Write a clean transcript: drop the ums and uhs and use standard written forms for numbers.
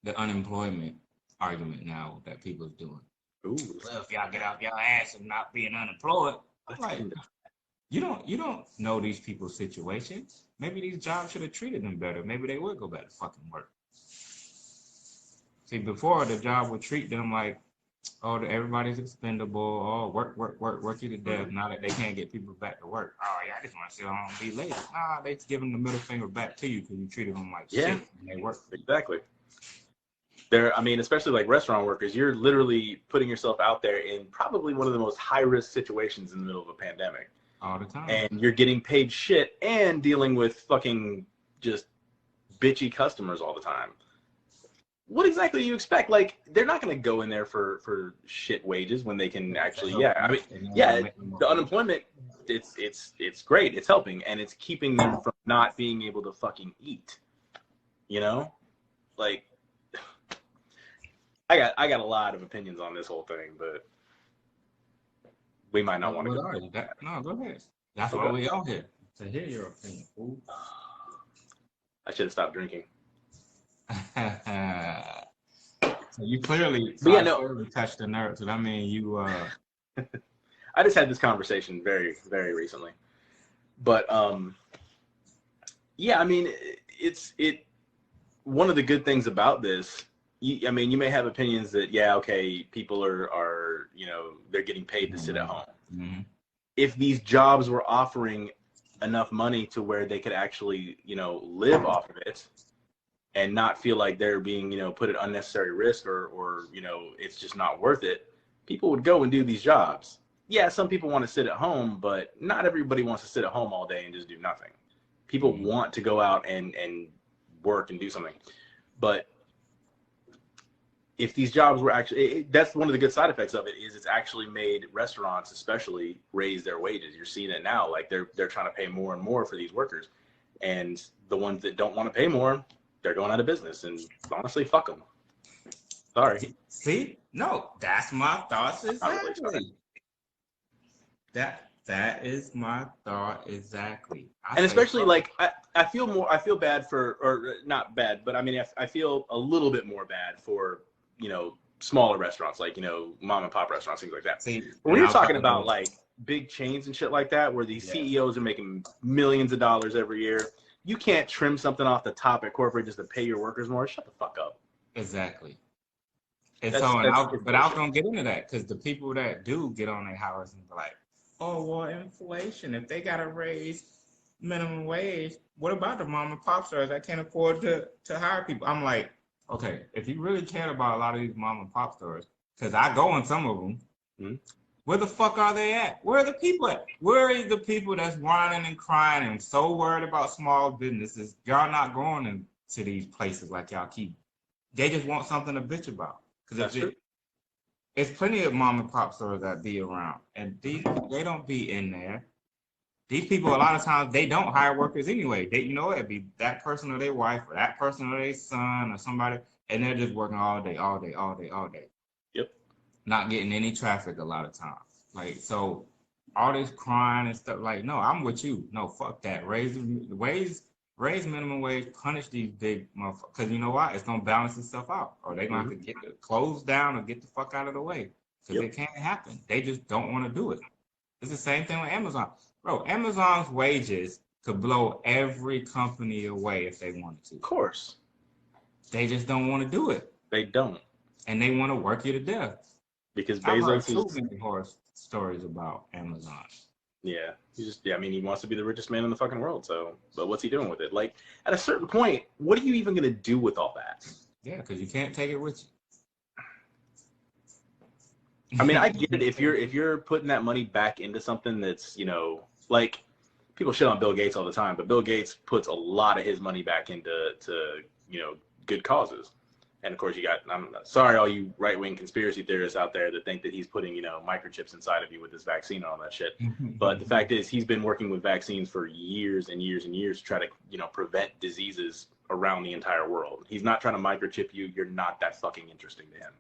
the unemployment argument now that people are doing. Ooh, Well, if y'all get off your ass and not being unemployed, I'm like, you don't know these people's situations. Maybe these jobs should have treated them better. Maybe they would go back to fucking work. See, before the job would treat them like, oh, everybody's expendable. Oh, work you to death. Now that they can't get people back to work. Oh, yeah, I just want to sit home and be lazy. Nah, they giving the middle finger back to you because you treated them like shit and they work. Exactly. I mean, especially like restaurant workers, you're literally putting yourself out there in probably one of the most high-risk situations in the middle of a pandemic. All the time. And you're getting paid shit and dealing with fucking just bitchy customers all the time. What exactly do you expect? Like, they're not going to go in there for shit wages when they can actually, the unemployment, it's great. It's helping, and it's keeping them from not being able to fucking eat. You know? Like, I got a lot of opinions on this whole thing, but we might not want to go. No, go ahead. That's why we out here, to hear your opinion. Ooh. I should have stopped drinking. So you clearly touched the nerve. So that means you I just had this conversation very, very recently. But yeah, I mean, it's one of the good things about this. I mean, you may have opinions that, yeah, okay, people are they're getting paid to sit at home. Mm-hmm. If these jobs were offering enough money to where they could actually, live off of it and not feel like they're being, put at unnecessary risk or it's just not worth it, people would go and do these jobs. Yeah, some people want to sit at home, but not everybody wants to sit at home all day and just do nothing. People want to go out and work and do something. But if these jobs were actually, that's one of the good side effects of it, is it's actually made restaurants especially raise their wages. You're seeing it now, like they're trying to pay more and more for these workers. And the ones that don't want to pay more, they're going out of business. And honestly, fuck them. Sorry. See? No, that's my thoughts exactly. That is my thought exactly. And especially like I feel bad for, or not bad, but I mean I feel a little bit more bad for smaller restaurants, like mom and pop restaurants, things like that. See, when you're talking about like big chains and shit like that, where these CEOs are making millions of dollars every year, you can't trim something off the top at corporate just to pay your workers more. Shut the fuck up. Exactly. And I was gonna get into that because the people that do get on their hours and be like, oh well, inflation. If they gotta raise minimum wage, what about the mom and pop stores that can't afford to hire people? I'm like, okay, if you really care about a lot of these mom and pop stores, because I go in some of them, where the fuck are they at? Where are the people at? Where is the people that's whining and crying and so worried about small businesses? Y'all not going into these places like y'all keep. They just want something to bitch about. Because it's plenty of mom and pop stores that be around, and they don't be in there. These people, a lot of times, they don't hire workers anyway. It'd be that person or their wife or that person or their son or somebody, and they're just working all day. Yep. Not getting any traffic a lot of times. Like, so all this crying and stuff, like, no, I'm with you. No, fuck that. Raise minimum wage, punish these big motherfuckers. Because you know why? It's going to balance itself out. Or they're going to have to get the close down or get the fuck out of the way. Because it can't happen. They just don't want to do it. It's the same thing with Amazon. Bro, Amazon's wages could blow every company away if they wanted to. Of course. They just don't want to do it. They don't. And they want to work you to death. Because Bezos I've heard too many horror stories about Amazon. Yeah. He wants to be the richest man in the fucking world. So, but what's he doing with it? Like, at a certain point, what are you even going to do with all that? Yeah, because you can't take it with you. I mean, I get it if you're putting that money back into something that's, like, people shit on Bill Gates all the time, but Bill Gates puts a lot of his money back into good causes. And of course, I'm sorry, all you right-wing conspiracy theorists out there that think that he's putting, microchips inside of you with this vaccine and all that shit. But the fact is, he's been working with vaccines for years and years and years to try to, prevent diseases around the entire world. He's not trying to microchip you. You're not that fucking interesting to him.